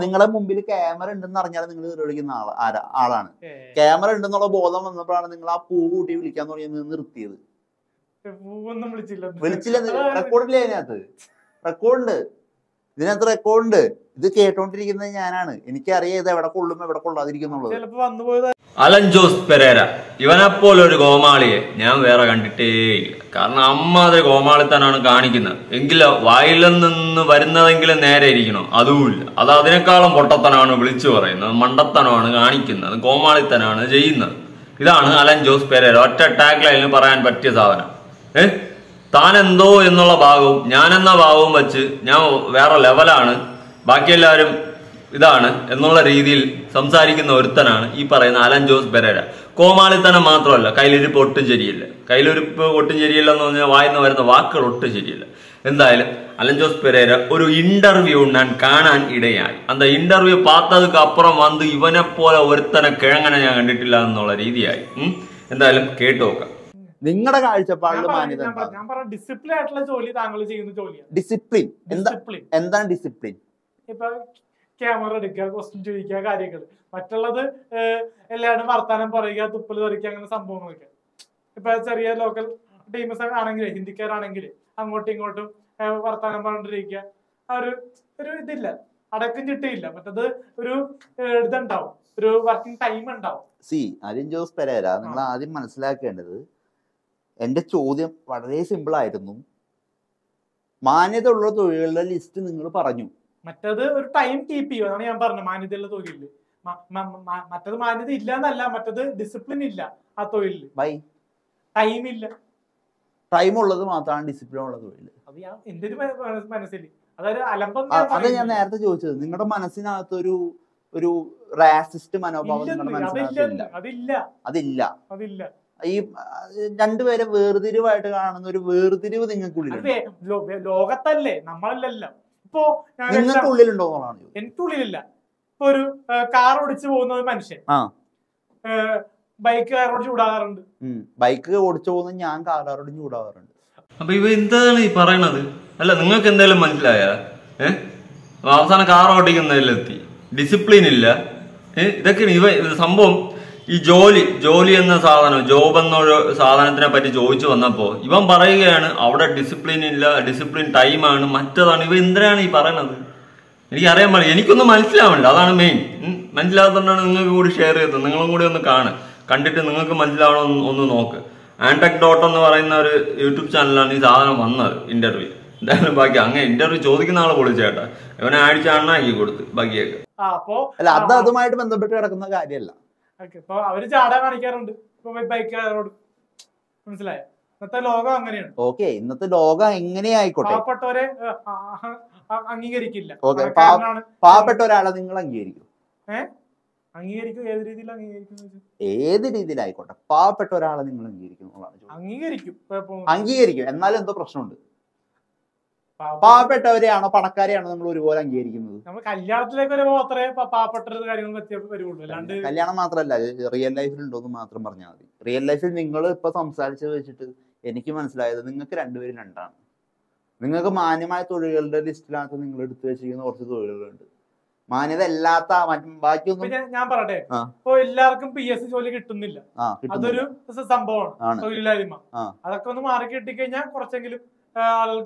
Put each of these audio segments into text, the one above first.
നിങ്ങളുടെ മുമ്പിൽ ക്യാമറ ഉണ്ടെന്ന് അറിഞ്ഞാൽ നിങ്ങൾ വിളിക്കുന്ന ആളാണ്. ക്യാമറ ഉണ്ടെന്നുള്ള ബോധം വന്നപ്പോഴാണ് നിങ്ങൾ ആ പൂ കൂട്ടി വിളിക്കാൻ തുടങ്ങി നിർത്തിയത്. വിളിച്ചില്ല, റെക്കോർഡില്ലേ അതിനകത്ത്? റെക്കോർഡ് ഇതിനകത്ത് റെക്കോർഡ്. ഇത് കേട്ടോണ്ടിരിക്കുന്നത് ഞാനാണ്. എനിക്കറിയാം ഇത് എവിടെ കൊള്ളും എവിടെ കൊള്ളാതിരിക്കുന്നുള്ളത്. അലൻ ജോസ് പെരേര ഇവനെപ്പോലൊരു കോമാളിയെ ഞാൻ വേറെ കണ്ടിട്ടേയില്ല. കാരണം അമ്മാതിരി കോമാളിത്തനാണ് കാണിക്കുന്നത്. എങ്കിലും വായിൽ നിന്ന് വരുന്നതെങ്കിലും നേരെ ഇരിക്കണം, അതുമില്ല. അത് അതിനേക്കാളും പൊട്ടത്തനാണ് വിളിച്ചു പറയുന്നത്, മണ്ടത്തനമാണ് കാണിക്കുന്നത്, കോമാളിത്തനാണ് ചെയ്യുന്നത്. ഇതാണ് അലൻ ജോസ് പെരേര. ഒറ്റ ടാഗ് ലൈനിൽ പറയാൻ പറ്റിയ സാധനം. താനെന്തോ എന്നുള്ള ഭാഗവും ഞാനെന്ന ഭാഗവും വെച്ച് ഞാൻ വേറെ ലെവലാണ്, ബാക്കിയെല്ലാവരും ഇതാണ് എന്നുള്ള രീതിയിൽ സംസാരിക്കുന്ന ഒരുത്തനാണ് ഈ പറയുന്ന അലൻ ജോസ് പെരേര. കോമാളിത്തനം മാത്രമല്ല, കയ്യിലിരിപ്പ് ഒട്ടും ശരിയില്ല. കയ്യിലിരിപ്പ് ഒട്ടും ശരിയില്ല എന്ന് പറഞ്ഞാൽ വായിന്ന് വരുന്ന വാക്കുകൾ ഒട്ടും ശരിയില്ല. എന്തായാലും അലൻ ജോസ് പെരേര ഒരു ഇന്റർവ്യൂ ഞാൻ കാണാൻ ഇടയായി. அந்த ഇന്റർവ്യൂ பார்த்ததுக்கு അപ്പുറം വന്ന് ഇവനെ പോലെ ഒരുത്തനെ കിഴങ്ങനെ ഞാൻ കണ്ടിട്ടില്ല എന്നുള്ള രീതിയായി. എന്തായാലും കേട്ടു നോക്കാം. നിങ്ങളുടെ കാഴ്ചപ്പാടിൽ മാന്യത ഡിസിപ്ലിൻ ആയിട്ടുള്ള ജോലി താങ്കൾ ചെയ്യുന്ന ജോലിയാണ്. ഡിസിപ്ലിൻ എന്താണ് ഡിസിപ്ലിൻ? ഇപ്പൊ ക്യാമറ എടുക്കുക, ക്വസ്റ്റ്യൻ ചോദിക്കുക, കാര്യങ്ങൾ. മറ്റുള്ളത് എല്ലാവരും വർത്താനം പറയുക, തുപ്പൽ തെറിക്കുക, അങ്ങനെ സംഭവങ്ങളൊക്കെ. ഇപ്പൊ ചെറിയ ലോക്കൽ ടീംസ് ആണെങ്കിൽ, ഹിന്ദിക്കാരാണെങ്കിൽ അങ്ങോട്ടും ഇങ്ങോട്ടും വർത്താനം പറഞ്ഞിരിക്കുക. ആ ഒരു ഇതില്ല, അടക്കം ചിട്ടയില്ല. മറ്റത് ഒരു ഇതുണ്ടാവും, ഒരു വർക്കിംഗ് ടൈം ഉണ്ടാവും. അലൻ ജോസ് പെരേര, നിങ്ങൾ ആദ്യം മനസ്സിലാക്കേണ്ടത്, എന്റെ ചോദ്യം വളരെ സിമ്പിൾ ആയിരുന്നു. മാന്യത ഉള്ള തൊഴിലുകളുടെ ലിസ്റ്റ് നിങ്ങൾ പറഞ്ഞു. മറ്റത് ഒരു ടൈം കീപ്പ് ചെയ്യുക, ഞാൻ പറഞ്ഞു. മാന്യതയുള്ള തൊഴിലില് മറ്റത് മാന്യത ഇല്ല എന്നല്ല, മറ്റത് ഡിസിപ്ലിൻ ഇല്ല ആ തൊഴിലില്. ടൈം ഇല്ല. ടൈം ഉള്ളത് മാത്രമാണ് ഡിസിപ്ലിൻ ഉള്ള തൊഴിൽ. അത് എന്റെ ഒരു മനസ്സിൽ അതൊരു അലമ്പം. അത് ഞാൻ നേരത്തെ ചോദിച്ചത്, നിങ്ങളുടെ മനസ്സിനകത്ത് ഒരു റാസിസ്റ്റ് മനോഭാവം അതില്ല. ഈ രണ്ടുപേരെ വേർതിരിവായിട്ട് കാണുന്ന ഒരു വേർതിരിവ് നിങ്ങൾക്കുള്ളിൽ ലോകത്തല്ലേ, നമ്മളല്ലല്ലോ. ഇപ്പൊ നിങ്ങൾക്കുള്ളിലുണ്ടോ എന്നുള്ളതാണ്. എനിക്കുള്ളിലില്ല. ഇപ്പൊ ഒരു കാർ ഓടിച്ചു പോകുന്ന മനുഷ്യൻ ബൈക്ക് കാറോട് ചൂടാകാറുണ്ട്. ബൈക്ക് ഓടിച്ചു പോകുന്ന ഞാൻ കാറോട് ചൂടാകാറുണ്ട്. അപ്പൊ ഇവ എന്താണ് ഈ പറയണത്? അല്ല, നിങ്ങൾക്ക് എന്തായാലും മനസ്സിലായ അവസാനം കാർ ഓടിക്കുന്നതിലെത്തി, ഡിസിപ്ലിൻ ഇല്ല. ഇതൊക്കെയാണ് ഇവ സംഭവം. ഈ ജോലി എന്ന സാധനം, ജോബ് എന്നൊരു സാധനത്തിനെ പറ്റി ചോദിച്ചു വന്നപ്പോ ഇവൻ പറയുകയാണ് അവിടെ ഡിസിപ്ലിൻ ഇല്ല, ഡിസിപ്ലിൻ ടൈമാണ്, മറ്റതാണ്. ഇവ എന്തിനാണ് ഈ പറയണത്? എനിക്കറിയാൻ പാടില്ല, എനിക്കൊന്നും മനസ്സിലാവണ്ട. അതാണ് മെയിൻ. മനസ്സിലാകുന്നതുകൊണ്ടാണ് നിങ്ങൾക്ക് കൂടി ഷെയർ ചെയ്തത്. നിങ്ങളും കൂടി ഒന്ന് കണ്ടിട്ട് നിങ്ങൾക്ക് മനസ്സിലാവണം, ഒന്ന് നോക്ക്. ആൻടെക് ഡോട്ട് എന്ന് പറയുന്ന ഒരു യൂട്യൂബ് ചാനലാണ് ഈ സാധനം വന്നത്, ഇന്റർവ്യൂ. എന്തായാലും ബാക്കി അങ്ങനെ ഇന്റർവ്യൂ ചോദിക്കുന്ന ആളെ പൊളിച്ചേട്ടാ, ഇവനെ അടിച്ച് അണ്ണാക്കി കൊടുത്ത് ബാക്കിയൊക്കെ. അല്ല, അത് അതുമായിട്ട് ബന്ധപ്പെട്ട് കിടക്കുന്ന കാര്യമല്ല. ഇപ്പൊ അവര് ചാടാ കാണിക്കാറുണ്ട് ബൈക്കുകാരോട്, മനസ്സിലായോ? ഇന്നത്തെ ലോകം അങ്ങനെയാണ്. ഓക്കെ, ഇന്നത്തെ ലോകം എങ്ങനെയായിക്കോട്ടെ, പാവപ്പെട്ടവരെ അംഗീകരിക്കില്ല. പാവപ്പെട്ട ഒരാളെ നിങ്ങൾ അംഗീകരിക്കും. അംഗീകരിക്കും. ഏത് രീതിയിൽ അംഗീകരിക്കും? ഏത് രീതിയിലായിക്കോട്ടെ, പാവപ്പെട്ട ഒരാളെ നിങ്ങൾ അംഗീകരിക്കും. അംഗീകരിക്കും. എന്നാലും എന്തോ പ്രശ്നമുണ്ട്. പാവപ്പെട്ടവരെയാണോ പണക്കാരെയാണോ നമ്മൾ ഒരുപോലെ അംഗീകരിക്കുന്നത്? നമ്മൾ കല്യാണത്തിലേക്ക് വരുമ്പോ അത്രേ പാവപ്പെട്ട കാര്യങ്ങൾ വരുള്ളൂ. അല്ലാണ്ട് കല്യാണം മാത്രമല്ല, റിയൽ ലൈഫിൽ ഉണ്ടോന്ന് മാത്രം പറഞ്ഞാൽ മതി. റിയൽ ലൈഫിൽ നിങ്ങൾ ഇപ്പൊ സംസാരിച്ചത് വെച്ചിട്ട് എനിക്ക് മനസ്സിലായത് നിങ്ങൾക്ക് രണ്ടുപേരും രണ്ടാണ്. നിങ്ങൾക്ക് മാന്യമായ തൊഴിലുകളുടെ ലിസ്റ്റിനകത്ത് നിങ്ങൾ എടുത്തു വെച്ചിരിക്കുന്ന കുറച്ച് തൊഴിലുകളുണ്ട്. മാന്യത അല്ലാത്ത ബാക്കിയൊന്നും ഞാൻ പറയട്ടെ. ഇപ്പൊ എല്ലാവർക്കും PSC ജോലി കിട്ടുന്നില്ല, അതൊരു സംഭവമാണ്, തൊഴിലില്ലായ്മ. അതൊക്കെ ഒന്ന് മാറി കിട്ടിക്കഴിഞ്ഞാൽ കുറച്ചെങ്കിലും.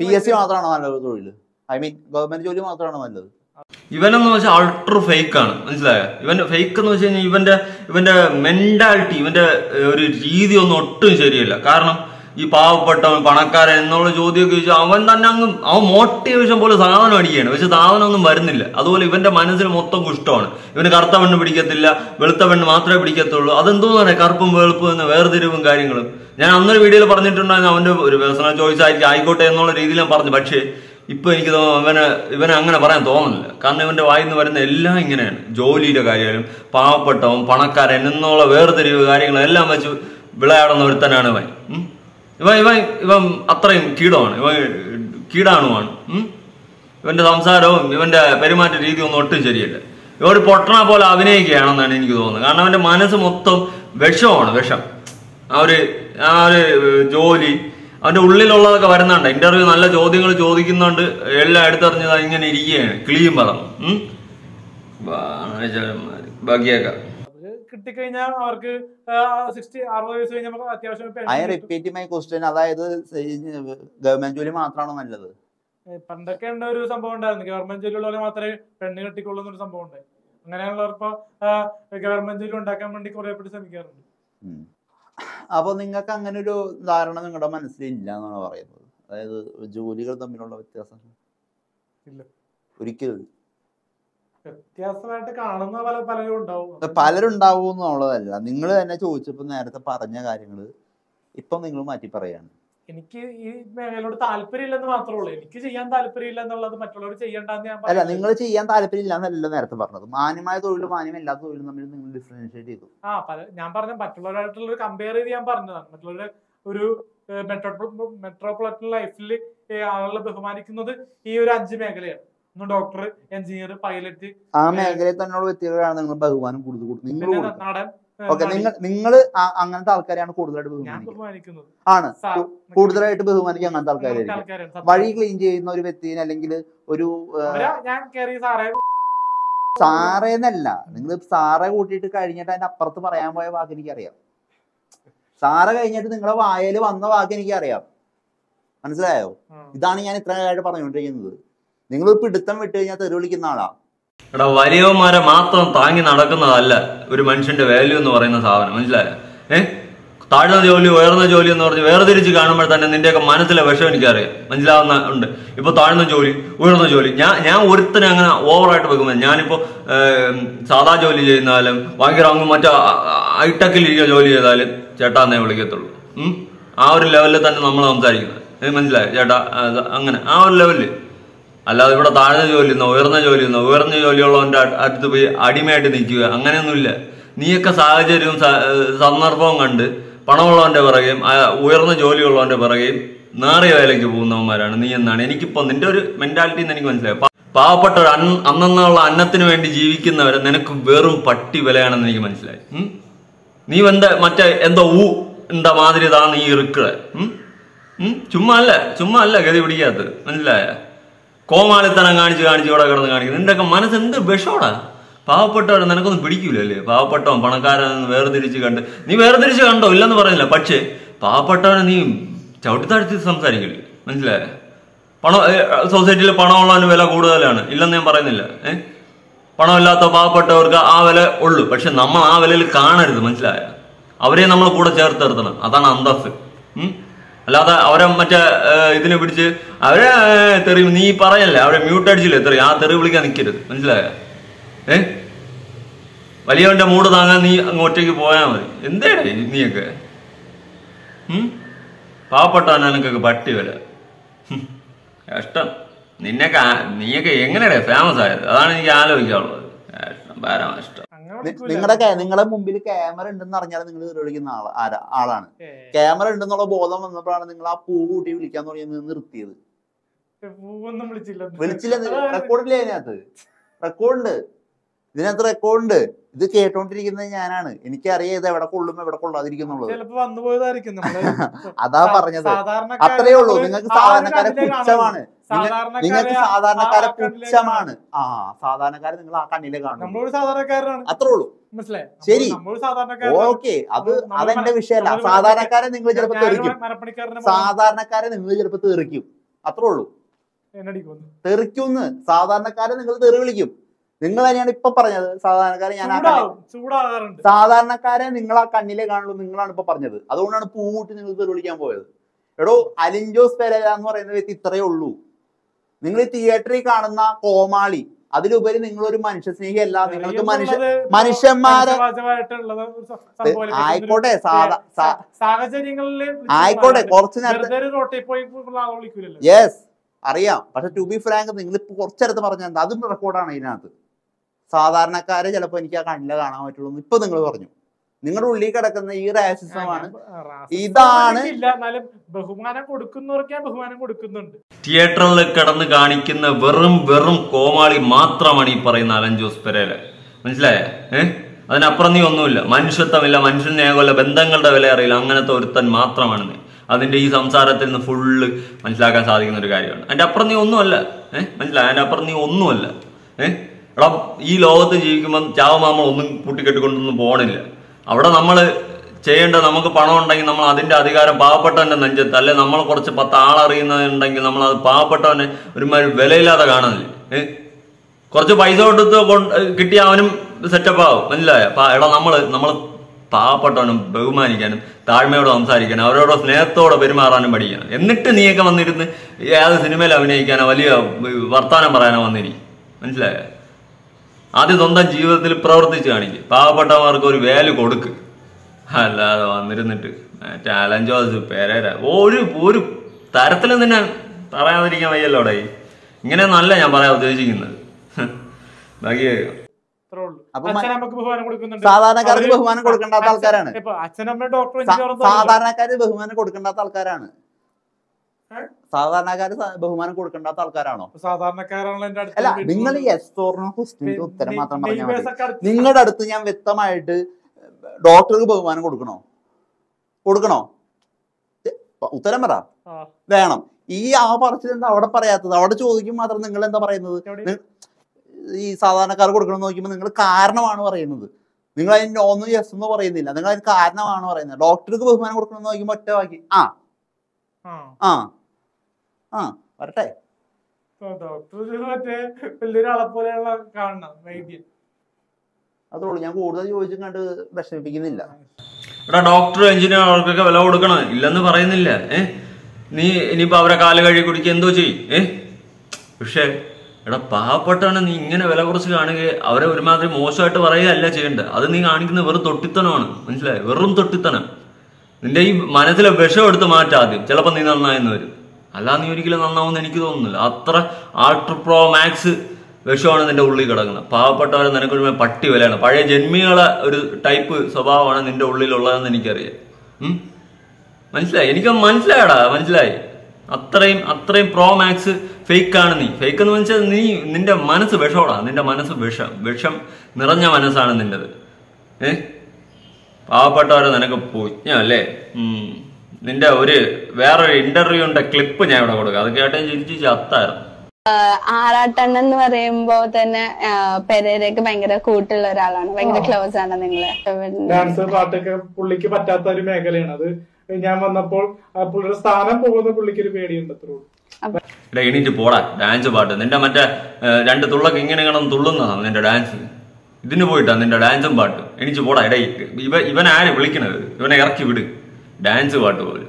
PSC മാത്രമാണോ നല്ലത് തൊഴിൽ? ഐ മീൻ ഗവൺമെന്റ് ജോലി മാത്രമാണോ നല്ലത്? ഇവനെന്ന് വെച്ചാൽ അൾട്ര ഫേക്ക് ആണ്, മനസ്സിലായോ? ഇവന്റെ ഫേക്ക് എന്ന് വെച്ച് കഴിഞ്ഞാൽ ഇവന്റെ മെന്റാലിറ്റി, ഇവന്റെ ഒരു രീതി ഒന്നും ഒട്ടും ശരിയല്ല. കാരണം ഈ പാവപ്പെട്ടവൻ പണക്കാരൻ എന്നുള്ള ചോദ്യമൊക്കെ ചോദിച്ചാൽ അവൻ മോട്ടിവേഷൻ പോലെ സാധനം അടിക്കുകയാണ്, പക്ഷെ സാധനം ഒന്നും വരുന്നില്ല. അതുപോലെ ഇവന്റെ മനസ്സിന് മൊത്തം കുഷ്ടമാണ്. ഇവന് കറുത്ത പെണ്ണ് പിടിക്കത്തില്ല, വെളുത്ത പെണ്ണ് മാത്രമേ പിടിക്കത്തുള്ളൂ. അതെന്തോന്നാണ് കറുപ്പും വെളുപ്പും എന്ന വേർതിരിവും കാര്യങ്ങളും. ഞാൻ അന്നൊരു വീഡിയോയിൽ പറഞ്ഞിട്ടുണ്ടായിരുന്നു, അവന്റെ ഒരു പേഴ്സണൽ ചോയ്സ് ആയിക്കോട്ടെ എന്നുള്ള രീതിയിൽ ഞാൻ പറഞ്ഞു. പക്ഷേ ഇപ്പൊ എനിക്ക് ഇവനെ അങ്ങനെ പറയാൻ തോന്നുന്നില്ല. കാരണം ഇവന്റെ വായിൽ നിന്ന് വരുന്ന എല്ലാം ഇങ്ങനെയാണ്. ജോലിയുടെ കാര്യമായാലും പാവപ്പെട്ടവൻ പണക്കാരൻ എന്നുള്ള വേർതിരിവ് കാര്യങ്ങളെല്ലാം വെച്ച് വിളയാടുന്ന ഒരുത്തനാണ് ഇവൻ. ഇവൻ അത്രയും കീടാണുമാണ്. ഇവന്റെ സംസാരവും ഇവന്റെ പെരുമാറ്റ രീതിയും ഒന്നും ഒട്ടും ശരിയല്ല. ഇവ ഒരു പൊട്ടണ പോലെ അഭിനയിക്കുകയാണെന്നാണ് എനിക്ക് തോന്നുന്നത്. കാരണം അവന്റെ മനസ്സ് മൊത്തം വിഷമാണ്, വിഷം. ആ ഒരു ജോലി, അവന്റെ ഉള്ളിലുള്ളതൊക്കെ വരുന്നുണ്ട്. ഇന്റർവ്യൂ നല്ല ചോദ്യങ്ങൾ ചോദിക്കുന്നുണ്ട്, എല്ലാം എടുത്തറിഞ്ഞത് ഇങ്ങനെ ഇരിക്കുകയാണ്, കിളിയും പറഞ്ഞു ബാക്കിയൊക്കെ കിട്ടിക്കഴിഞ്ഞാൽ അവർക്ക് 60 വയസ്സ് കഴിഞ്ഞാൽ അത്യാവശ്യം. ഐ റിപ്പീറ്റ് മൈ ക്വസ്റ്റ്യൻ, അതായത് ഗവൺമെന്റ് ജോലി മാത്രമാണോ നല്ലത്? പണ്ടൊക്കെ ഉണ്ട് ഒരു സംഭവം ഉണ്ടായിരുന്നു, ഗവൺമെന്റ് ജോലി ഉള്ളവരെ മാത്രമേ പെണ്ണ് കെട്ടിക്കൊള്ളൂ എന്നൊരു സംഭവം ഉണ്ടായി. അങ്ങനെയുള്ളവർക്ക് ഗവൺമെന്റ് ജോലി ഉണ്ടാക്കാൻ വേണ്ടി കുറെ പേര് ശ്രമിക്കാറുണ്ട്. അപ്പൊ നിങ്ങൾക്ക് അങ്ങനെ ഒരു ധാരണ നിങ്ങളുടെ മനസ്സിലില്ല എന്നാണ് പറയുന്നത്? അതായത് ജോലികൾ തമ്മിലുള്ള വ്യത്യാസം ഇല്ല, ഒരിക്കലും വ്യത്യാസമായിട്ട് കാണുന്ന പലരും ഉണ്ടാവും. പലരുണ്ടാവും എന്നുള്ളതല്ല, നിങ്ങൾ തന്നെ ചോദിച്ചപ്പോ നേരത്തെ പറഞ്ഞ കാര്യങ്ങള് ഇപ്പൊ നിങ്ങൾ മാറ്റി പറയാണ്. എനിക്ക് ഈ മേഖലയോട് താല്പര്യം ഇല്ലെന്ന് മാത്രമേ ഉള്ളൂ. എനിക്ക് ചെയ്യാൻ താല്പര്യമില്ല എന്നുള്ളത് മറ്റുള്ളവർ ചെയ്യണ്ടെന്ന് ഞാൻ അല്ല, നിങ്ങൾ ചെയ്യാൻ താല്പര്യം ഇല്ല എന്നല്ല നേരത്തെ പറഞ്ഞത്. മാന്യമായ തൊഴിലും മാന്യമല്ലാത്ത തൊഴിലും തമ്മിൽ നിങ്ങൾ ഡിഫറൻഷിയേറ്റ് ചെയ്തു. ഞാൻ പറഞ്ഞ മറ്റുള്ളവരായിട്ടുള്ള ഒരു കമ്പയർ ചെയ്ത് ഞാൻ പറഞ്ഞതാണ്. മറ്റുള്ളവരുടെ ഒരു മെട്രോപൊളിറ്റൻ ലൈഫിൽ ആളുകളെ ബഹുമാനിക്കുന്നത് ഈ ഒരു 5 മേഖലയാണ്. ഒന്ന് ഡോക്ടർ, എഞ്ചിനീയർ, പൈലറ്റ്. ആ മേഖലയിൽ തന്നെയുള്ള വ്യക്തികളാണ് നിങ്ങൾ ബഹുമാനം കൂടുതൽ. നടൻ. നിങ്ങൾ അങ്ങനത്തെ ആൾക്കാരെയാണ് കൂടുതലായിട്ട് ബഹുമാനിക്കുന്നത്. ആണ് കൂടുതലായിട്ട് ബഹുമാനിക്കുക അങ്ങനത്തെ ആൾക്കാരായിരിക്കും. വഴി ക്ലീൻ ചെയ്യുന്ന ഒരു വ്യക്തിനെ, അല്ലെങ്കിൽ ഒരു സാറേന്നല്ല, നിങ്ങൾ സാറെ കൂട്ടിയിട്ട് കഴിഞ്ഞിട്ട് അതിന്റെ അപ്പുറത്ത് പറയാൻ പോയ വാക്ക് എനിക്കറിയാം. സാറ കഴിഞ്ഞിട്ട് നിങ്ങളെ വായയിൽ വന്ന വാക്ക് എനിക്കറിയാം. മനസ്സിലായോ? ഇതാണ് ഞാൻ ഇത്ര കാലമായിട്ട് പറഞ്ഞുകൊണ്ടിരിക്കുന്നത്. നിങ്ങൾ പിടുത്തം വിട്ട് കഴിഞ്ഞാൽ തെറി വിളിക്കുന്ന ആളാ. എടാ, വലിയവന്മാരെ മാത്രം താങ്ങി നടക്കുന്നതല്ല ഒരു മനുഷ്യന്റെ വാല്യൂ എന്ന് പറയുന്ന സാധനം, മനസ്സിലായോ? താഴ്ന്ന ജോലി ഉയർന്ന ജോലി എന്ന് പറഞ്ഞ് വേർതിരിച്ച് കാണുമ്പോൾ തന്നെ നിന്റെയൊക്കെ മനസ്സിലെ വിഷം എനിക്കറിയാം, മനസ്സിലാവുന്ന ഉണ്ട്. ഇപ്പൊ താഴ്ന്ന ജോലി ഉയർന്ന ജോലി, ഞാൻ ഒരുത്തനെ അങ്ങനെ ഓവറായിട്ട് വെക്കുമ്പോൾ, ഞാനിപ്പോ സാധാ ജോലി ചെയ്യുന്നാലും ഭയങ്കര അങ്ങ് മറ്റേ ഹൈടെക്കിലിരിക്കുക ജോലി ചെയ്താലും ചേട്ടാന്നേ വിളിക്കത്തുള്ളൂ. ആ ഒരു ലെവലിൽ തന്നെ നമ്മൾ സംസാരിക്കുന്നത്, മനസ്സിലായോ ചേട്ടാ? അങ്ങനെ ആ ഒരു ലെവലിൽ, അല്ലാതെ ഇവിടെ താഴ്ന്ന ജോലി എന്നോ ഉയർന്ന ജോലി എന്നോ, ഉയർന്ന ജോലിയുള്ളവന്റെ അടുത്ത് പോയി അടിമയായിട്ട് നിൽക്കുക, അങ്ങനെയൊന്നുമില്ല. നീയൊക്കെ സാഹചര്യവും സന്ദർഭവും കണ്ട് പണമുള്ളവന്റെ പിറകെയും ഉയർന്ന ജോലിയുള്ളവന്റെ പിറകെയും നാറിയ വേലയ്ക്ക് പോകുന്നവന്മാരാണ് നീ എന്നാണ് എനിക്കിപ്പോ നിന്റെ ഒരു മെന്റാലിറ്റി എന്ന് എനിക്ക് മനസ്സിലായി. പാവപ്പെട്ട ഒരു അന്നുള്ള അന്നത്തിന് വേണ്ടി ജീവിക്കുന്നവരെ നിനക്ക് വെറും പട്ടി വിലയാണെന്ന് എനിക്ക് മനസ്സിലായി. നീ മറ്റേ എന്തോ എന്താ മാതിരി ഇതാ നീ ഇറുക്കളെ. ചുമ്മാ അല്ല ഗതി പിടിക്കാത്തത്, മനസ്സിലായ? കോമാളിത്തനം കാണിച്ച് ഇവിടെ കിടന്ന് കാണിക്കുന്നത്. നിന്റെയൊക്കെ മനസ്സ് എന്ത് വിഷോടാ. പാവപ്പെട്ടവരെ നിനക്കൊന്നും പിടിക്കൂലല്ലേ? പാവപ്പെട്ടവൻ പണക്കാരൻ വേർതിരിച്ച് കണ്ട്, നീ വേർതിരിച്ച് കണ്ടോ ഇല്ലെന്ന് പറയുന്നില്ല, പക്ഷേ പാവപ്പെട്ടവനെ നീ ചവിട്ടിത്താഴ്ത്തി സംസാരിക്കില്ലേ, മനസ്സിലായ? സൊസൈറ്റിയിൽ പണമുള്ളവന് വില കൂടുതലാണ്, ഇല്ലെന്ന് ഞാൻ പറയുന്നില്ല. പണമില്ലാത്ത പാവപ്പെട്ടവർക്ക് ആ വില ഉള്ളു, പക്ഷെ നമ്മൾ ആ വിലയിൽ കാണരുത്, മനസ്സിലായ? അവരെ നമ്മൾ കൂടെ ചേർത്ത് നിർത്തണം, അതാണ് അന്തസ്സ്. അല്ലാതെ അവരെ മറ്റേ ഇതിനെ പിടിച്ച് അവരെ തെറി നീ പറയല്ലേ, അവരെ മ്യൂട്ട് അടിച്ചില്ലേ തെറി, ആ തെറി വിളിക്കാൻ നിൽക്കരുത്, മനസ്സിലായ? വലിയവന്റെ മൂട് താങ്ങാൻ നീ അങ്ങ് ഒറ്റയ്ക്ക് പോയാൽ മതി. എന്തേടേ നീയൊക്കെ പാവപ്പെട്ടവൻ എനിക്കൊക്കെ പട്ടി വില. കഷ്ടം. നീയൊക്കെ എങ്ങനെയാ ഫേമസ് ആയത്? അതാണ് എനിക്ക് ആലോചിക്കാനുള്ളത്. ഇഷ്ടം. നിങ്ങളുടെ മുമ്പിൽ ക്യാമറ ഉണ്ടെന്ന് അറിഞ്ഞാൽ നിങ്ങൾ വിളിക്കുന്ന ആളാണ്. ക്യാമറ ഉണ്ടെന്നുള്ള ബോധം വന്നപ്പോഴാണ് നിങ്ങൾ ആ പൂ കൂട്ടി വിളിക്കാൻ തുടങ്ങിയത്, നിർത്തിയത്. വിളിച്ചില്ല, റെക്കോർഡില്ലേ? റെക്കോർഡ് ഇതിനകത്ത് റെക്കോർഡ്. ഇത് കേട്ടോണ്ടിരിക്കുന്നത് ഞാനാണ്. എനിക്കറിയാം ഇത് എവിടെ കൊള്ളും എവിടെ കൊള്ളാതിരിക്കുന്നുള്ളത്. അതാ പറഞ്ഞത്. അത്രയേ ഉള്ളൂ. നിങ്ങൾക്ക് സാധാരണക്കാരെ പുച്ഛമാണ്. നിങ്ങൾക്ക് സാധാരണക്കാരെ പുച്ഛമാണ്. സാധാരണക്കാരെ നിങ്ങൾ ആ കണ്ണിലെ കാണും. അത്രേ ഉള്ളൂ. ശരി, ഓക്കെ. അതെന്റെ വിഷയമല്ല. സാധാരണക്കാരെ നിങ്ങൾ ചിലപ്പോ തെറിക്കും. സാധാരണക്കാരെ നിങ്ങൾ ചിലപ്പോ തെറിക്കും. അത്രേ ഉള്ളൂ. തെറിക്കുന്ന് സാധാരണക്കാരെ നിങ്ങൾ തെറി വിളിക്കും. നിങ്ങൾ തന്നെയാണ് ഇപ്പൊ പറഞ്ഞത്. സാധാരണക്കാരെ സാധാരണക്കാരെ നിങ്ങൾ ആ കണ്ണിലെ കാണുള്ളൂ. നിങ്ങളാണ് ഇപ്പൊ പറഞ്ഞത്. അതുകൊണ്ടാണ് പൂട്ടി നിങ്ങൾ തെറി വിളിക്കാൻ പോയത്. എടോ, അലിൻ ജോസ് പെരേര എന്ന് പറയുന്ന വ്യക്തി ഇത്രയേ ഉള്ളൂ. നിങ്ങൾ ഈ തിയേറ്ററിൽ കാണുന്ന കോമാളി, അതിലുപരി നിങ്ങളൊരു മനുഷ്യസ്നേഹിയല്ല. നിങ്ങൾക്ക് മനുഷ്യന്മാരെ ആയിക്കോട്ടെ, ആയിക്കോട്ടെ, കുറച്ചു നേരത്തെ യെസ് അറിയാം. പക്ഷെ ടു ബി ഫ്രാങ്ക്, നിങ്ങൾ ഇപ്പൊ കുറച്ചേരത്ത് പറഞ്ഞത് അതും റെക്കോർഡാണ്. ഇതിനകത്ത് സാധാരണക്കാരെ ചിലപ്പോ എനിക്ക് ആ കണ്ണിലെ കാണാൻ പറ്റുള്ളൂ. ഇപ്പൊ നിങ്ങൾ പറഞ്ഞു. നിങ്ങളുടെ ഉള്ളിൽ കിടക്കുന്ന ഈ റാസിസമാണ്. ഇതാണ് ബഹുമാനം കൊടുക്കുന്നവർക്ക് ബഹുമാനം കൊടുക്കുന്നുണ്ട്. തിയേറ്ററിൽ കിടന്ന് കാണിക്കുന്ന വെറും കോമാളി മാത്രമാണ് ഈ പറയുന്ന അലൻ ജോസ് പെരേര, മനസ്സിലായ? അതിനപ്പുറം നീ ഒന്നുമില്ല. മനുഷ്യത്വമില്ല, മനുഷ്യനെ കൊല്ല, ബന്ധങ്ങളുടെ വില അറിയില്ല, അങ്ങനത്തെ ഒരുത്തൻ മാത്രമാണ് നീ. അതിന്റെ ഈ സംസാരത്തിൽ നിന്ന് ഫുള്ള് മനസ്സിലാക്കാൻ സാധിക്കുന്ന ഒരു കാര്യമാണ്. അതിന്റെ അപ്പുറം നീ ഒന്നുമല്ല. മനസ്സിലായി? അതിന്റെ അപ്പുറം നീ ഒന്നുമല്ല. എടാ, ഈ ലോകത്ത് ജീവിക്കുമ്പോൾ ചാവുമാമ ഒന്നും കൂട്ടിക്കെട്ടിക്കൊണ്ടൊന്നും പോകണില്ല. അവിടെ നമ്മൾ ചെയ്യേണ്ടത്, നമുക്ക് പണം ഉണ്ടെങ്കിൽ നമ്മൾ അതിന്റെ അധികാരം പാവപ്പെട്ടവന്റെ നെഞ്ചത്ത്, അല്ലെ നമ്മൾ കുറച്ച് 10 ആളറിയുന്നുണ്ടെങ്കിൽ നമ്മൾ അത് പാവപ്പെട്ടവനെ ഒരുമാതിരി വിലയില്ലാതെ കാണുന്നില്ലേ. കുറച്ച് പൈസ കൊടുത്ത് കിട്ടിയ അവനും സെറ്റപ്പ് ആവും. മനസ്സിലായ? എടാ, നമ്മൾ പാവപ്പെട്ടവനും ബഹുമാനിക്കാനും താഴ്മയോടെ സംസാരിക്കാനും അവരോട് സ്നേഹത്തോടെ പെരുമാറാനും പഠിക്കണം. എന്നിട്ട് നീയൊക്കെ വന്നിരുന്ന് ഏത് സിനിമയിൽ അഭിനയിക്കാനോ വലിയ വർത്താനം പറയാനോ വന്നിരിക്കും. മനസ്സിലായ? ആദ്യം സ്വന്തം ജീവിതത്തിൽ പ്രവർത്തിച്ച് കാണിക്കും. പാവപ്പെട്ടവർക്ക് ഒരു വാല്യൂ കൊടുക്ക്. അല്ലാതെ വന്നിരുന്നിട്ട് ചാലഞ്ചോ പേരേര ഒരു തരത്തിലും തന്നെ പറയാതിരിക്കാൻ വയ്യല്ലോടെ. ഇങ്ങനെയൊന്നല്ല ഞാൻ പറയാൻ ഉദ്ദേശിക്കുന്നത്. ബാക്കി സാധാരണക്കാർക്ക് ബഹുമാനം കൊടുക്കേണ്ടാത്ത ആൾക്കാരാണ്. സാധാരണക്കാര് ബഹുമാനം കൊടുക്കേണ്ടാത്ത ആൾക്കാരാണ്. സാധാരണക്കാര് ബഹുമാനം കൊടുക്കേണ്ടാത്ത ആൾക്കാരാണോ? അല്ല, നിങ്ങൾ യെസ് ഓർ നോ ക്വസ്റ്റ്യൻസ് ഉത്തരം മാത്രം പറഞ്ഞാൽ മതി. നിങ്ങളുടെ അടുത്ത് ഞാൻ വ്യക്തമായിട്ട് ഡോക്ടർക്ക് ബഹുമാനം കൊടുക്കണോ? ഉത്തരം പറ. വേണം. ആ പറച്ചിലെന്താ അവിടെ പറയാത്തത്? അവിടെ ചോദിക്കും മാത്രം നിങ്ങൾ എന്താ പറയുന്നത്? ഈ സാധാരണക്കാർ കൊടുക്കണമെന്ന് നോക്കുമ്പോൾ നിങ്ങൾ കാരണമാണ് പറയുന്നത്. നിങ്ങൾ അതിന് നോന്നും യെസ് എന്ന് പറയുന്നില്ല. നിങ്ങൾ അതിന് കാരണമാണ് പറയുന്നത്. ഡോക്ടർക്ക് ബഹുമാനം കൊടുക്കണമെന്ന് നോക്കുമ്പോൾ ഒറ്റ വാക്കി വരട്ടെ. അതുള്ളൂ. ഞാൻ കൂടുതൽ ചോദിച്ചും കണ്ട് വിഷമിപ്പിക്കുന്നില്ല. എടാ, ഡോക്ടർ എഞ്ചിനീയർ അവർക്കൊക്കെ വില കൊടുക്കണം, ഇല്ലെന്ന് പറയുന്നില്ല. നീ ഇനിയിപ്പോ അവരെ കാല് കഴുകി കുടിക്കുക എന്തോ ചെയ്യും. പക്ഷെ എടാ, പാവപ്പെട്ടവനെ നീ ഇങ്ങനെ വില കുറച്ച് കാണുകയെ അവരെ ഒരുമാതിരി മോശമായിട്ട് പറയുകയല്ല ചെയ്യേണ്ടത്. അത് നീ കാണിക്കുന്ന വെറും തൊട്ടിത്തനമാണ്. മനസ്സിലായി? വെറും തൊട്ടിത്തനം. നിന്റെ ഈ മനസ്സിലെ വിഷം എടുത്ത് മാറ്റാം ആദ്യം. ചിലപ്പോൾ നീ നന്നായെന്ന് വരും. അല്ലാതെ നീ ഒരിക്കലും നന്നാവുമെന്ന് എനിക്ക് തോന്നുന്നില്ല. അത്ര അൾട്രാ പ്രോ മാക്സ് വിഷമാണ് നിന്റെ ഉള്ളിൽ കിടക്കുന്നത്. പാവപ്പെട്ടവരെ നിനക്കൊരു പട്ടി വിലയാണ്. പഴയ ജന്മികളെ ഒരു ടൈപ്പ് സ്വഭാവമാണ് നിന്റെ ഉള്ളിലുള്ളതെന്ന് എനിക്കറിയാം. മനസ്സിലായി? എനിക്ക് മനസ്സിലായടാ, മനസ്സിലായി. അത്രയും പ്രോ മാക്സ് ഫേക്ക് ആണ് നീ. ഫേക്ക് എന്ന് വെച്ചാൽ നിന്റെ മനസ്സ് വിഷോടാ. നിന്റെ മനസ്സ് വിഷം നിറഞ്ഞ മനസ്സാണ് നിന്റേത്. പാവപ്പെട്ടവരെ നിനക്ക് പൊഞ്ഞല്ലേ. നിന്റെ വേറൊരു ഇന്റർവ്യൂന്റെ ക്ലിപ്പ് ഞാൻ ഇവിടെ കൊടുക്കാം. അത് കേട്ടേ ചിരിച്ച് അത്തായിരുന്നു. ആറാട്ടണ്ണൻ എന്ന് പറയുമ്പോ തന്നെ പെരേരക്ക് ഭയങ്കര കൂട്ടുള്ള ഒരാളാണ്. ഭയങ്കര ക്ലോസ് ആണ് നിങ്ങള്. ഡാൻസ് പാട്ടൊക്കെ പുള്ളിക്ക് പറ്റാത്ത ഒരു മേഖലയാണ്. അത് ഞാൻ വന്നപ്പോൾ പുള്ളിയുടെ സ്ഥാനം പോകുന്ന പുള്ളിക്ക് ഒരു പേടിയുണ്ട്. എണീറ്റ് പോടാ. ഡാൻസ് പാട്ട് നിന്റെ മറ്റേ 2 തുള്ളക്ക് ഇങ്ങനെ തുള്ളുന്നതാണ് നിന്റെ ഡാൻസ്. ഇതിന് പോയിട്ടാ നിന്റെ ഡാൻസും പാട്ട്. എണീച്ച് പോടാ. ഇവൻ ആര് വിളിക്കണത്? ഇവനെ ഇറക്കി വിട്. ഡാൻസ് പാട്ട് പോലെ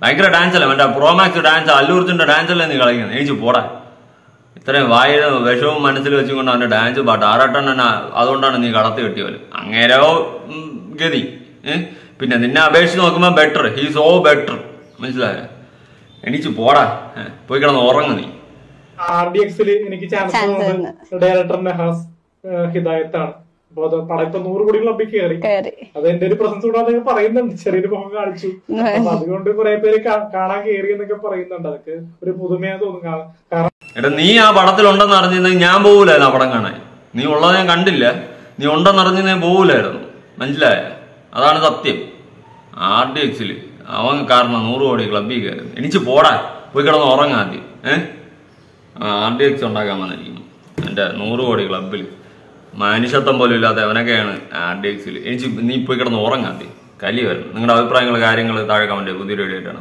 ഭയങ്കര ഡാൻസ് അല്ലേ മറ്റേ പ്രോമാക്സ് ഡാൻസ്, അല്ലൂർജിന്റെ ഡാൻസ് അല്ലേ നീ കളിക്കുന്നത്? എണീച്ച് പോടാ. ഇത്രയും വായുടെ വിഷവും മനസ്സിൽ വെച്ചുകൊണ്ട് അവന്റെ ഡാൻസ് പാട്ട്. ആറാട്ടണ്ണൻ അതുകൊണ്ടാണ് നീ കടത്തി കെട്ടിയോല്. അങ്ങേരോ ഗതി. പിന്നെ നിന്നെ അപേക്ഷിച്ച് നോക്കുമ്പോൾ ബെറ്റർ. He so better. മനസ്സിലായോ? എണീച്ച് പോടാ. പോയി കിടന്ന് ഉറങ്ങു നീ. RDX എനിക്ക് ചാൻസ് ഡയറക്ടർ നഹാസ് ഹിദായത്താണ്. അപ്പൊ അത് പടം ഇപ്പൊ 100 കോടി ക്ലബിൽ കയറി. അത് എന്റെ ഒരു പ്രസൻസ് കൂടാതെ പറയുന്നുണ്ട്. ചെറിയൊരു മുഖം കാണിച്ചു. അപ്പൊ അതുകൊണ്ട് കുറെ പേര് കാണാൻ കയറി എന്നൊക്കെ പറയുന്നുണ്ട്. അതൊക്കെ ഒരു പുതുമയാ തോന്നുന്നു. എടാ, നീ ആ പടത്തിലുണ്ടെന്ന് അറിഞ്ഞിരുന്നെങ്കിൽ ഞാൻ പോകൂലായിരുന്നു ആ പടം കാണാൻ. നീ ഉള്ളത് ഞാൻ കണ്ടില്ല. നീ ഉണ്ടെന്ന് അറിഞ്ഞിരുന്നെങ്കിൽ പോകൂലായിരുന്നു. മനസ്സിലായ? അതാണ് സത്യം. RDX അവൻ കാരണം 100 കോടി ക്ലബിൽ കയറി. എണീച്ച് പോടാ. പോയി കിടന്ന് ഉറങ്ങാം ആദ്യം. RDX ഉണ്ടാക്കാൻ വന്നിരിക്കുന്നു എന്റെ 100 കോടി ക്ലബിൽ. മനുഷ്യത്വം പോലും ഇല്ലാത്ത അവനൊക്കെയാണ് RDX. നീ പോയി കിടന്ന് ഉറങ്ങാം ആദ്യം. കലി വരണം. നിങ്ങളുടെ അഭിപ്രായങ്ങൾ കാര്യങ്ങൾ താഴെ കമന്റ്. പുതിയൊരു വീഡിയോ ആയിട്ടാണ്.